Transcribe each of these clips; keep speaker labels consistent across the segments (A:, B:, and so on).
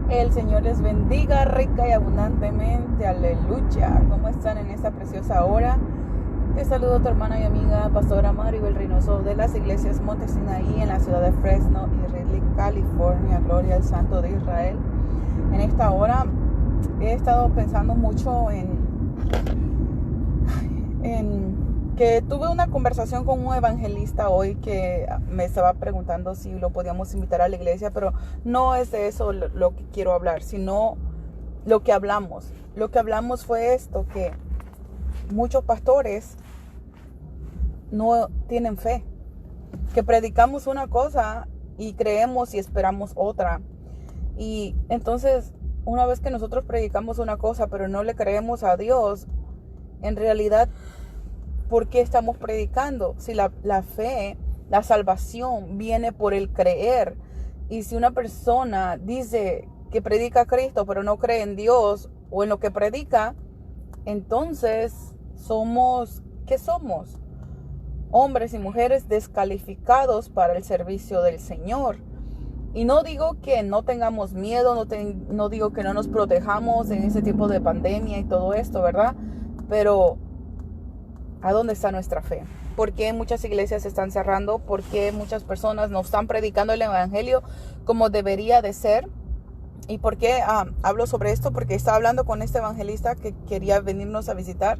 A: El Señor les bendiga rica y abundantemente. Aleluya. ¿Cómo están en esta preciosa hora? Te saludo tu hermana y amiga, Pastora Maribel Reynoso, de las iglesias Monte Sinaí en la ciudad de Fresno y Ridley, California. Gloria al Santo de Israel. En esta hora he estado pensando mucho en que tuve una conversación con un evangelista hoy que me estaba preguntando si lo podíamos invitar a la iglesia, pero no es de eso lo que quiero hablar, sino lo que hablamos. Lo que hablamos fue esto, que muchos pastores no tienen fe, que predicamos una cosa y creemos y esperamos otra. Y entonces, una vez que nosotros predicamos una cosa, pero no le creemos a Dios, en realidad, ¿por qué estamos predicando? Si la fe, la salvación viene por el creer. Y si una persona dice que predica a Cristo, pero no cree en Dios o en lo que predica, entonces ¿qué somos? Hombres y mujeres descalificados para el servicio del Señor. Y no digo que no tengamos miedo, no digo que no nos protejamos en ese tipo de pandemia y todo esto, ¿verdad? Pero ¿a dónde está nuestra fe? ¿Por qué muchas iglesias se están cerrando? ¿Por qué muchas personas no están predicando el evangelio como debería de ser? ¿Y por qué hablo sobre esto? Porque estaba hablando con este evangelista que quería venirnos a visitar.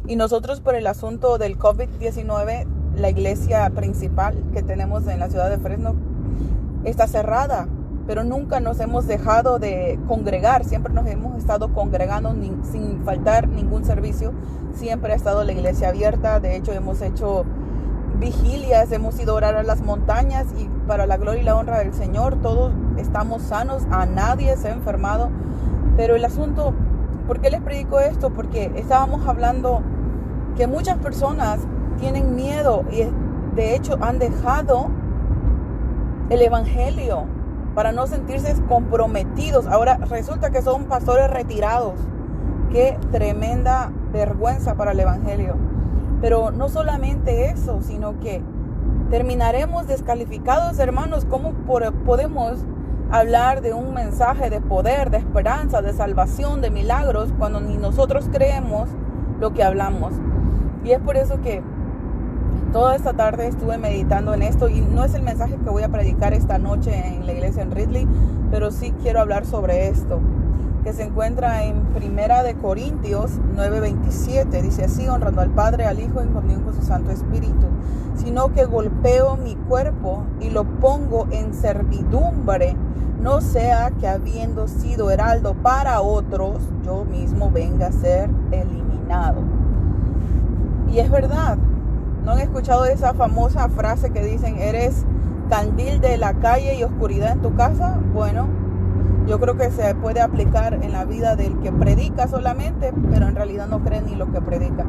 A: Y nosotros, por el asunto del COVID-19, la iglesia principal que tenemos en la ciudad de Fresno está cerrada. Pero nunca nos hemos dejado de congregar. Siempre nos hemos estado congregando sin faltar ningún servicio. Siempre ha estado la iglesia abierta. De hecho, hemos hecho vigilias, hemos ido a orar a las montañas. Y para la gloria y la honra del Señor, todos estamos sanos. A nadie se ha enfermado. Pero el asunto, ¿por qué les predico esto? Porque estábamos hablando que muchas personas tienen miedo. Y de hecho han dejado el evangelio para no sentirse comprometidos. Ahora resulta que son pastores retirados. Qué tremenda vergüenza para el evangelio. Pero no solamente eso, sino que terminaremos descalificados, hermanos. ¿Cómo podemos hablar de un mensaje de poder, de esperanza, de salvación, de milagros, cuando ni nosotros creemos lo que hablamos? Y es por eso que toda esta tarde estuve meditando en esto, y no es el mensaje que voy a predicar esta noche en la iglesia en Ridley, pero sí quiero hablar sobre esto, que se encuentra en 1 Corintios 9:27. Dice así: honrando al Padre, al Hijo, en comunión con su Santo Espíritu, sino que golpeo mi cuerpo y lo pongo en servidumbre, no sea que habiendo sido heraldo para otros, yo mismo venga a ser eliminado. Y es verdad. ¿No han escuchado esa famosa frase que dicen: eres candil de la calle y oscuridad en tu casa? Bueno, yo creo que se puede aplicar en la vida del que predica solamente, pero en realidad no cree ni lo que predica.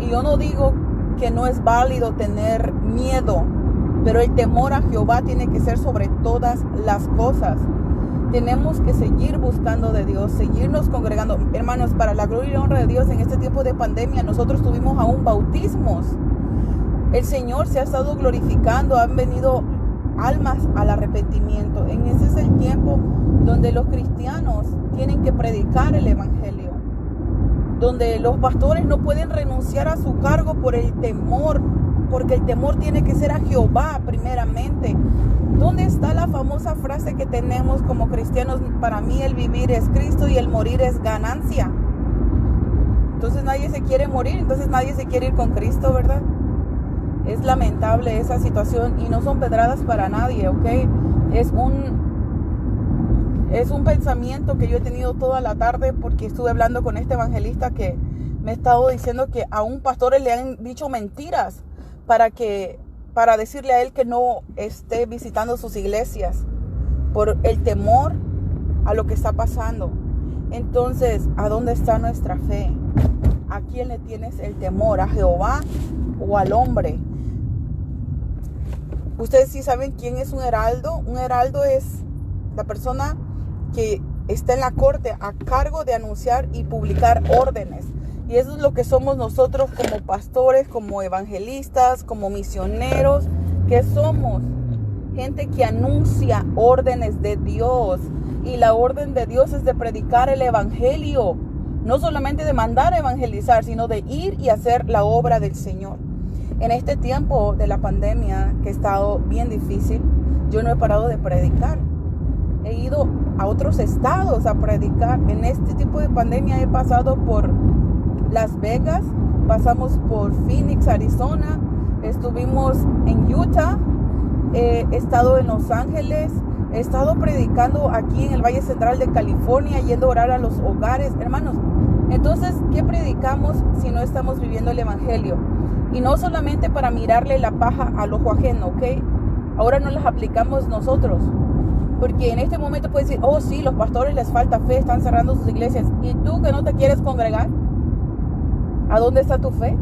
A: Y yo no digo que no es válido tener miedo, pero el temor a Jehová tiene que ser sobre todas las cosas. Tenemos que seguir buscando de Dios, seguirnos congregando. Hermanos, para la gloria y honra de Dios, en este tiempo de pandemia nosotros tuvimos aún bautismos. El Señor se ha estado glorificando, han venido almas al arrepentimiento. En ese es el tiempo donde los cristianos tienen que predicar el evangelio, donde los pastores no pueden renunciar a su cargo por el temor, porque el temor tiene que ser a Jehová primeramente. ¿Dónde está la famosa frase que tenemos como cristianos? Para mí el vivir es Cristo y el morir es ganancia. Entonces nadie se quiere morir, entonces nadie se quiere ir con Cristo, ¿verdad? Es lamentable esa situación y no son pedradas para nadie, ¿ok? Es un pensamiento que yo he tenido toda la tarde, porque estuve hablando con este evangelista que me ha estado diciendo que a un pastor le han dicho mentiras para decirle a él que no esté visitando sus iglesias por el temor a lo que está pasando. Entonces, ¿a dónde está nuestra fe? ¿A quién le tienes el temor? ¿A Jehová o al hombre? Ustedes sí saben quién es un heraldo. Un heraldo es la persona que está en la corte a cargo de anunciar y publicar órdenes. Y eso es lo que somos nosotros como pastores, como evangelistas, como misioneros, que somos gente que anuncia órdenes de Dios, Y la orden de Dios es de predicar el evangelio. No solamente de mandar a evangelizar, sino de ir y hacer la obra del Señor. En este tiempo de la pandemia, que ha estado bien difícil, yo no he parado de predicar. He ido a otros estados a predicar. En este tipo de pandemia he pasado por Las Vegas, pasamos por Phoenix, Arizona, estuvimos en Utah, he estado en Los Ángeles, he estado predicando aquí en el Valle Central de California, yendo a orar a los hogares, hermanos. Entonces, ¿qué predicamos si no estamos viviendo el evangelio? Y no solamente para mirarle la paja al ojo ajeno, ¿ok? Ahora no las aplicamos nosotros. Porque en este momento puedes decir, oh sí, los pastores les falta fe, están cerrando sus iglesias. ¿Y tú que no te quieres congregar? ¿A dónde está tu fe?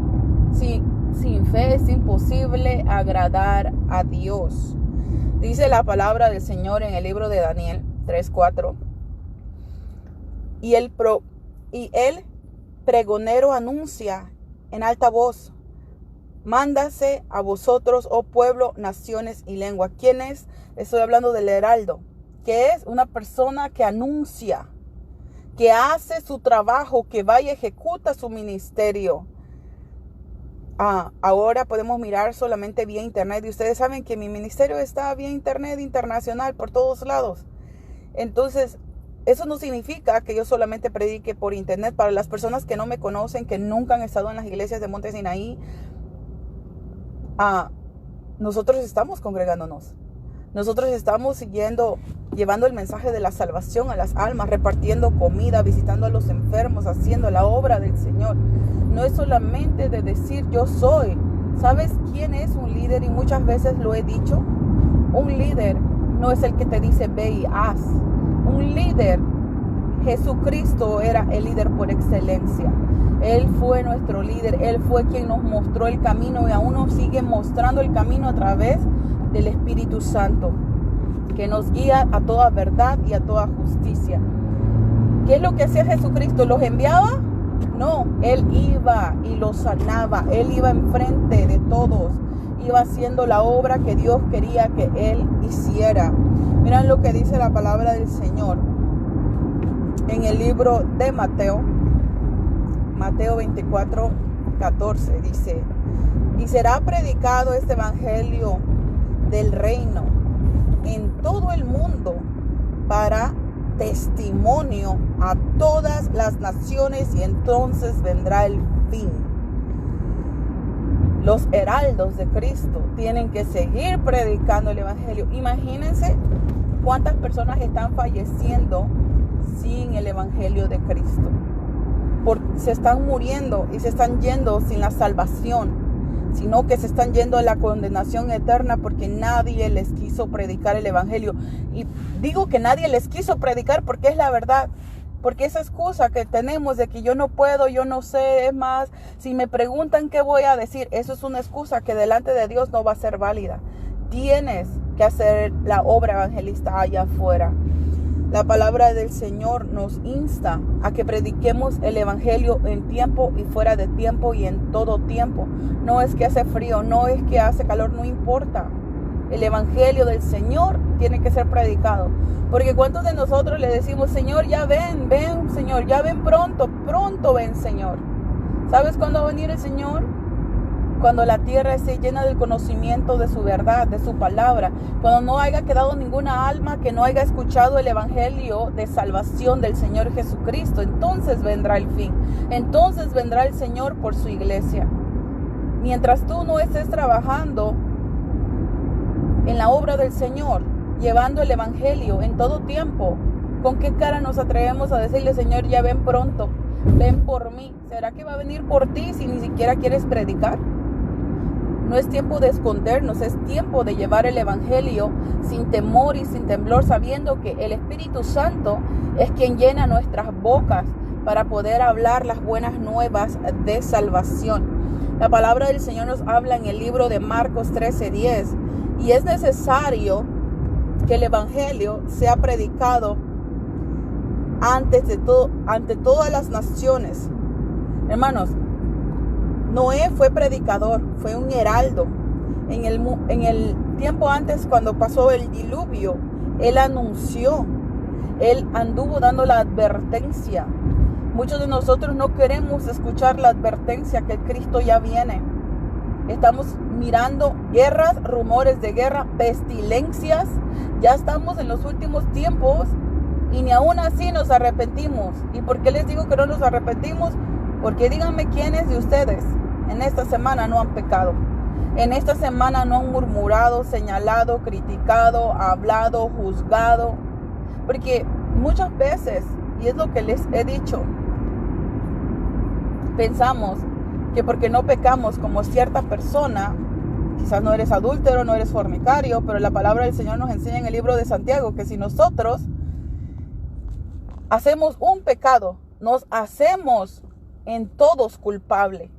A: Sin fe es imposible agradar a Dios. Dice la palabra del Señor en el libro de Daniel 3:4. Y el pregonero anuncia en alta voz: mándase a vosotros, oh pueblo, naciones y lengua. ¿Quién es? Estoy hablando del heraldo, que es una persona que anuncia, que hace su trabajo, que va y ejecuta su ministerio. Ahora podemos mirar solamente vía internet, y ustedes saben que mi ministerio está vía internet internacional por todos lados. Entonces, eso no significa que yo solamente predique por internet. Para las personas que no me conocen, que nunca han estado en las iglesias de Monte Sinaí, nosotros estamos congregándonos. Nosotros estamos llevando el mensaje de la salvación a las almas, repartiendo comida, visitando a los enfermos, haciendo la obra del Señor. No es solamente de decir yo soy. ¿Sabes quién es un líder? Y muchas veces lo he dicho. Un líder no es el que te dice ve y haz. Un líder, Jesucristo era el líder por excelencia. Él fue nuestro líder. Él fue quien nos mostró el camino y aún nos sigue mostrando el camino a través del Espíritu Santo, que nos guía a toda verdad y a toda justicia. ¿Qué es lo que hacía Jesucristo? ¿Los enviaba? No, Él iba y los sanaba. Él iba enfrente de todos. Iba haciendo la obra que Dios quería que Él hiciera. Miren lo que dice la palabra del Señor en el libro de Mateo 24:14. Dice: y será predicado este evangelio del reino en todo el mundo para testimonio a todas las naciones, y entonces vendrá el fin. Los heraldos de Cristo tienen que seguir predicando el evangelio. Imagínense cuántas personas están falleciendo sin el evangelio de Cristo. Se están muriendo y se están yendo sin la salvación, sino que se están yendo a la condenación eterna porque nadie les quiso predicar el evangelio. Y digo que nadie les quiso predicar porque es la verdad. Porque esa excusa que tenemos de que yo no puedo, yo no sé, es más, si me preguntan qué voy a decir, eso es una excusa que delante de Dios no va a ser válida. Tienes que hacer la obra evangelista allá afuera. La palabra del Señor nos insta a que prediquemos el evangelio en tiempo y fuera de tiempo y en todo tiempo. No es que hace frío, no es que hace calor, no importa. El evangelio del Señor tiene que ser predicado. Porque ¿cuántos de nosotros le decimos: Señor, ya ven, Señor, ya ven pronto ven, Señor? ¿Sabes cuándo va a venir el Señor? Cuando la tierra esté llena del conocimiento de su verdad, de su palabra. Cuando no haya quedado ninguna alma que no haya escuchado el evangelio de salvación del Señor Jesucristo. Entonces vendrá el fin. Entonces vendrá el Señor por su iglesia. Mientras tú no estés trabajando en la obra del Señor, llevando el evangelio en todo tiempo, ¿con qué cara nos atrevemos a decirle: Señor, ya ven pronto, ven por mí? ¿Será que va a venir por ti si ni siquiera quieres predicar? No es tiempo de escondernos, es tiempo de llevar el evangelio sin temor y sin temblor, sabiendo que el Espíritu Santo es quien llena nuestras bocas para poder hablar las buenas nuevas de salvación. La palabra del Señor nos habla en el libro de Marcos 13:10, y es necesario que el evangelio sea predicado ante todas las naciones. Hermanos, Noé fue predicador, fue un heraldo. En el tiempo antes, cuando pasó el diluvio, él anunció. Él anduvo dando la advertencia. Muchos de nosotros no queremos escuchar la advertencia que el Cristo ya viene. Estamos mirando guerras, rumores de guerra, pestilencias. Ya estamos en los últimos tiempos y ni aún así nos arrepentimos. ¿Y por qué les digo que no nos arrepentimos? Porque díganme quiénes de ustedes en esta semana no han pecado. En esta semana no han murmurado, señalado, criticado, hablado, juzgado. Porque muchas veces, y es lo que les he dicho, pensamos que porque no pecamos como cierta persona, quizás no eres adúltero, no eres fornicario, pero la palabra del Señor nos enseña en el libro de Santiago que si nosotros hacemos un pecado, nos hacemos en todos culpable.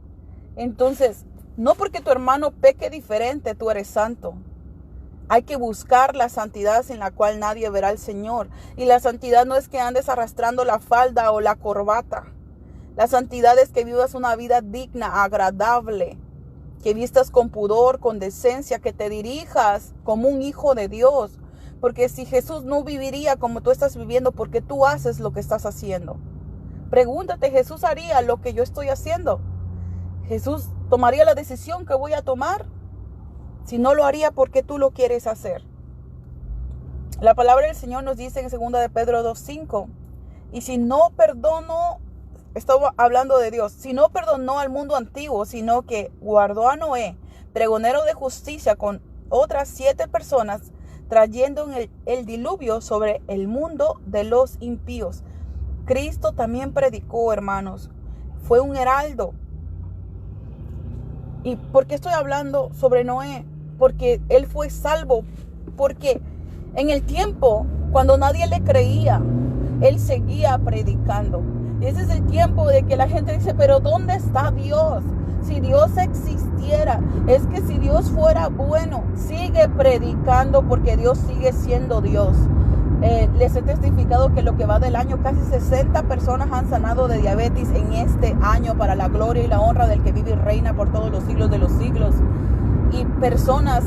A: Entonces, no porque tu hermano peque diferente, tú eres santo. Hay que buscar la santidad sin la cual nadie verá al Señor. Y la santidad no es que andes arrastrando la falda o la corbata. La santidad es que vivas una vida digna, agradable, que vistas con pudor, con decencia, que te dirijas como un hijo de Dios. Porque si Jesús no viviría como tú estás viviendo, ¿por qué tú haces lo que estás haciendo? Pregúntate, ¿Jesús haría lo que yo estoy haciendo? ¿Jesús tomaría la decisión que voy a tomar? Si no lo haría, ¿por qué tú lo quieres hacer? La palabra del Señor nos dice en 2 de Pedro 2:5, y si no perdono, estaba hablando de Dios, si no perdonó al mundo antiguo, sino que guardó a Noé, pregonero de justicia, con otras 7 personas, trayendo el diluvio sobre el mundo de los impíos. Cristo también predicó, hermanos. Fue un heraldo. ¿Y por qué estoy hablando sobre Noé? Porque él fue salvo. Porque en el tiempo, cuando nadie le creía, él seguía predicando. Y ese es el tiempo de que la gente dice, pero ¿dónde está Dios? Si Dios existiera, es que si Dios fuera bueno, sigue predicando porque Dios sigue siendo Dios. Les he testificado que lo que va del año, casi 60 personas han sanado de diabetes en este año para la gloria y la honra del que vive y reina por todos los siglos de los siglos. Y personas,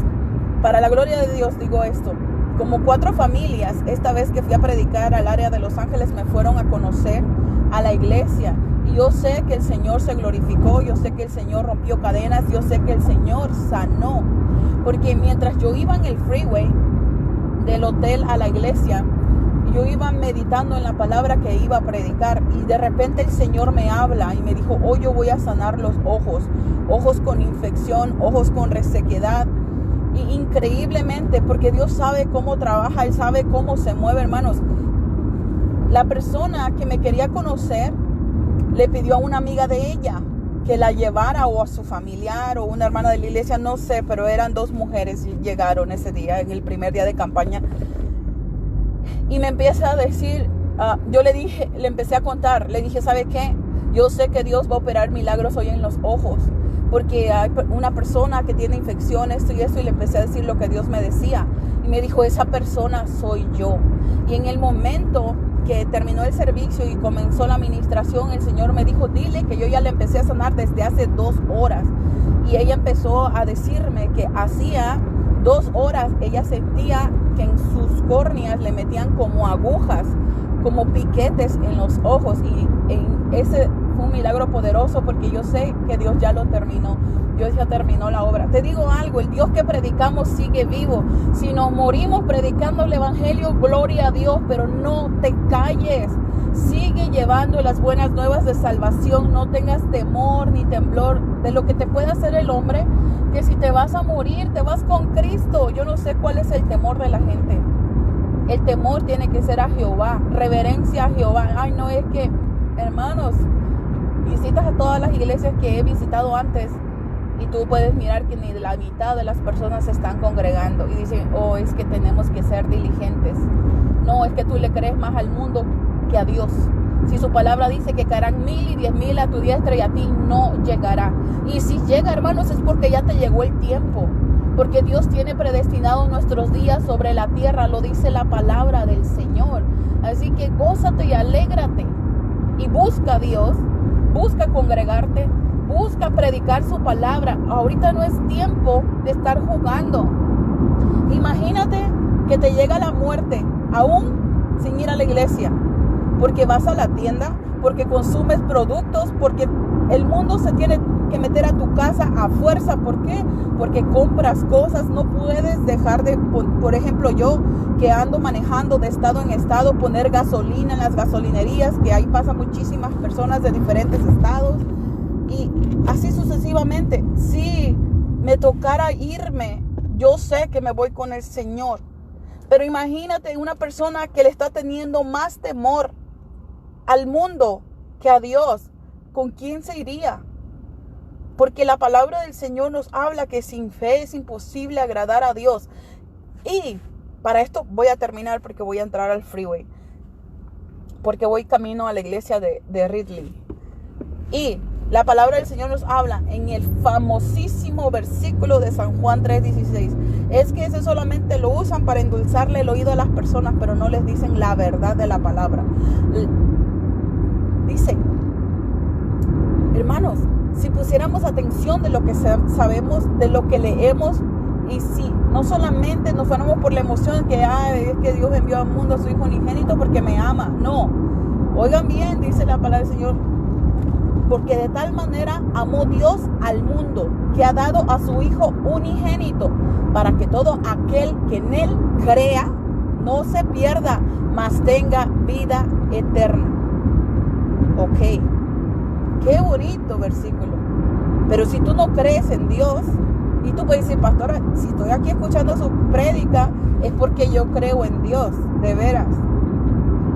A: para la gloria de Dios digo esto, como 4 familias, esta vez que fui a predicar al área de Los Ángeles, me fueron a conocer a la iglesia. Y yo sé que el Señor se glorificó, yo sé que el Señor rompió cadenas, yo sé que el Señor sanó. Porque mientras yo iba en el freeway del hotel a la iglesia, yo iba meditando en la palabra que iba a predicar y de repente el Señor me habla y me dijo, hoy yo voy a sanar los ojos con infección, ojos con resequedad. Y increíblemente, porque Dios sabe cómo trabaja, Él sabe cómo se mueve, hermanos. La persona que me quería conocer le pidió a una amiga de ella que la llevara, o a su familiar o una hermana de la iglesia, no sé, pero eran 2 mujeres y llegaron ese día, en el primer día de campaña. Y me empieza a decir, yo le empecé a contar, le dije, ¿sabe qué? Yo sé que Dios va a operar milagros hoy en los ojos, porque hay una persona que tiene infección, esto y esto, y le empecé a decir lo que Dios me decía. Y me dijo, esa persona soy yo. Y en el momento que terminó el servicio y comenzó la administración, el Señor me dijo, dile que yo ya le empecé a sanar desde hace 2 horas. Y ella empezó a decirme que hacía 2 horas ella sentía que en sus córneas le metían como agujas, como piquetes en los ojos. Y ese fue un milagro poderoso, porque yo sé que Dios ya lo terminó. Dios ya terminó la obra. Te digo algo, el Dios que predicamos sigue vivo. Si nos morimos predicando el evangelio, gloria a Dios, pero no te calles. Sigue llevando las buenas nuevas de salvación. No tengas temor ni temblor de lo que te puede hacer el hombre, que si te vas a morir, te vas con Cristo. Yo no sé cuál es el temor de la gente. El temor tiene que ser a Jehová, reverencia a Jehová. Ay, no, es que, hermanos, visitas a todas las iglesias que he visitado antes y tú puedes mirar que ni la mitad de las personas se están congregando y dicen, oh, es que tenemos que ser diligentes. No, es que tú le crees más al mundo que a Dios. Si su palabra dice que caerán 1000 y 10,000 a tu diestra y a ti no llegará. Y si llega, hermanos, es porque ya te llegó el tiempo. Porque Dios tiene predestinado nuestros días sobre la tierra, lo dice la palabra del Señor. Así que gózate y alégrate. Y busca a Dios, busca congregarte, busca predicar su palabra. Ahorita no es tiempo de estar jugando. Imagínate que te llega la muerte, aún sin ir a la iglesia, porque vas a la tienda, porque consumes productos, porque el mundo se tiene que meter a tu casa a fuerza. ¿Por qué? Porque compras cosas. No puedes dejar de, por ejemplo, yo que ando manejando de estado en estado, poner gasolina en las gasolinerías, que ahí pasan muchísimas personas de diferentes estados, y así sucesivamente. Si me tocara irme, yo sé que me voy con el Señor, pero imagínate una persona que le está teniendo más temor al mundo que a Dios. ¿Con quién se iría? Porque la palabra del Señor nos habla que sin fe es imposible agradar a Dios. Y para esto voy a terminar, porque voy a entrar al freeway, porque voy camino a la iglesia de Ridley. Y la palabra del Señor nos habla en el famosísimo versículo de San Juan 3:16. Es que ese solamente lo usan para endulzarle el oído a las personas, pero no les dicen la verdad de la palabra. Dice, hermanos, si pusiéramos atención de lo que sabemos, de lo que leemos, y si no solamente nos fuéramos por la emoción que es que Dios envió al mundo a su Hijo unigénito porque me ama. No, oigan bien, dice la palabra del Señor, porque de tal manera amó Dios al mundo, que ha dado a su Hijo unigénito, para que todo aquel que en Él crea no se pierda, mas tenga vida eterna. Ok, qué bonito versículo. Pero si tú no crees en Dios, y tú puedes decir, pastora, si estoy aquí escuchando su prédica, es porque yo creo en Dios, de veras.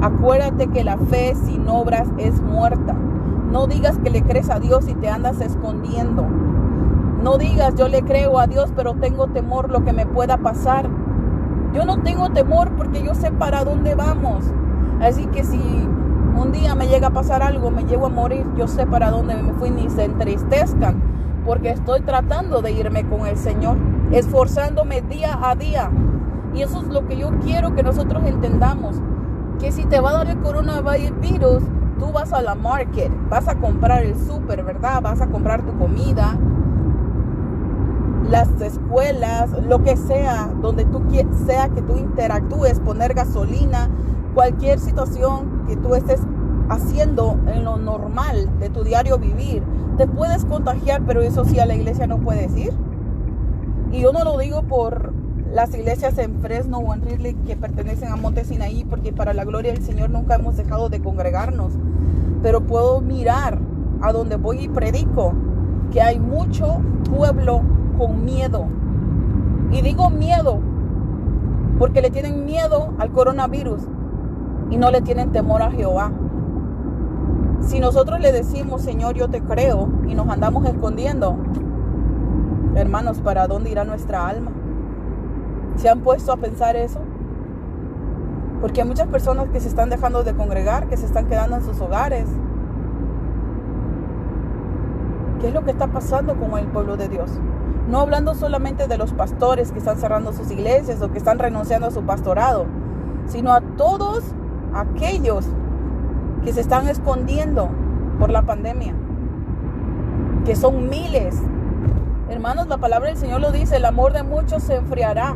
A: Acuérdate que la fe sin obras es muerta. No digas que le crees a Dios y te andas escondiendo. No digas, yo le creo a Dios, pero tengo temor lo que me pueda pasar. Yo no tengo temor porque yo sé para dónde vamos. Así que si un día me llega a pasar algo, me llevo a morir, yo sé para dónde me fui, ni se entristezcan, porque estoy tratando de irme con el Señor, esforzándome día a día. Y eso es lo que yo quiero que nosotros entendamos, que si te va a dar el coronavirus, tú vas a la market, vas a comprar el súper, ¿verdad? Vas a comprar tu comida, las escuelas, lo que sea, donde sea que tú interactúes, poner gasolina, cualquier situación que tú estés haciendo en lo normal de tu diario vivir, te puedes contagiar, pero eso sí a la iglesia no puedes ir. Y yo no lo digo por las iglesias en Fresno o en Ridley que pertenecen a Monte Sinaí, porque para la gloria del Señor nunca hemos dejado de congregarnos, pero puedo mirar a donde voy y predico que hay mucho pueblo con miedo. Y digo miedo porque le tienen miedo al coronavirus y no le tienen temor a Jehová. Si nosotros le decimos, Señor, yo te creo, y nos andamos escondiendo, hermanos, ¿para dónde irá nuestra alma? ¿Se han puesto a pensar eso? Porque hay muchas personas que se están dejando de congregar, que se están quedando en sus hogares. ¿Qué es lo que está pasando con el pueblo de Dios? No hablando solamente de los pastores que están cerrando sus iglesias o que están renunciando a su pastorado, sino a todos aquellos que se están escondiendo por la pandemia, que son miles. Hermanos, la palabra del Señor lo dice, el amor de muchos se enfriará.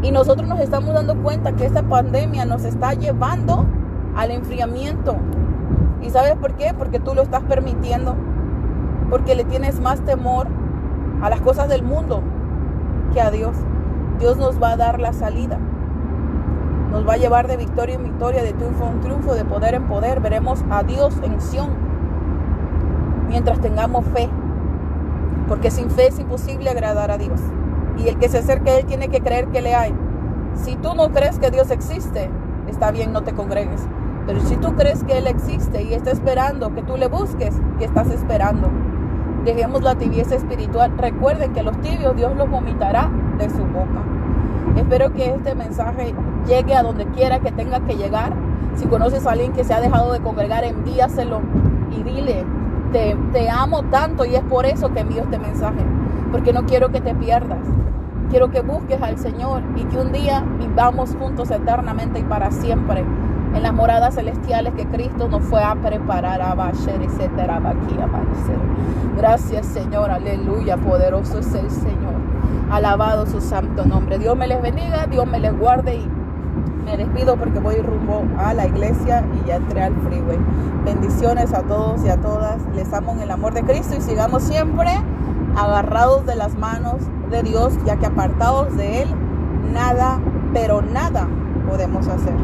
A: Y nosotros nos estamos dando cuenta que esta pandemia nos está llevando al enfriamiento. ¿Y sabes por qué? Porque tú lo estás permitiendo. Porque le tienes más temor a las cosas del mundo que a Dios. Dios nos va a dar la salida. Nos va a llevar de victoria en victoria, de triunfo en triunfo, de poder en poder. Veremos a Dios en Sión mientras tengamos fe. Porque sin fe es imposible agradar a Dios. Y el que se acerque a Él tiene que creer que le hay. Si tú no crees que Dios existe, está bien, no te congregues. Pero si tú crees que Él existe y está esperando que tú le busques, ¿qué estás esperando? Dejemos la tibieza espiritual. Recuerden que los tibios Dios los vomitará de su boca. Espero que este mensaje llegue a donde quiera que tenga que llegar. Si conoces a alguien que se ha dejado de congregar, envíaselo y dile, te amo tanto y es por eso que envío este mensaje. Porque no quiero que te pierdas. Quiero que busques al Señor y que un día vivamos juntos eternamente y para siempre en las moradas celestiales que Cristo nos fue a preparar. Gracias, Señor, aleluya, poderoso es el Señor, alabado su santo nombre. Dios me les bendiga, Dios me les guarde y me despido porque voy rumbo a la iglesia y ya entré al freeway. Bendiciones a todos y a todas. Les amo en el amor de Cristo y sigamos siempre agarrados de las manos de Dios, ya que apartados de Él, nada, pero nada podemos hacer.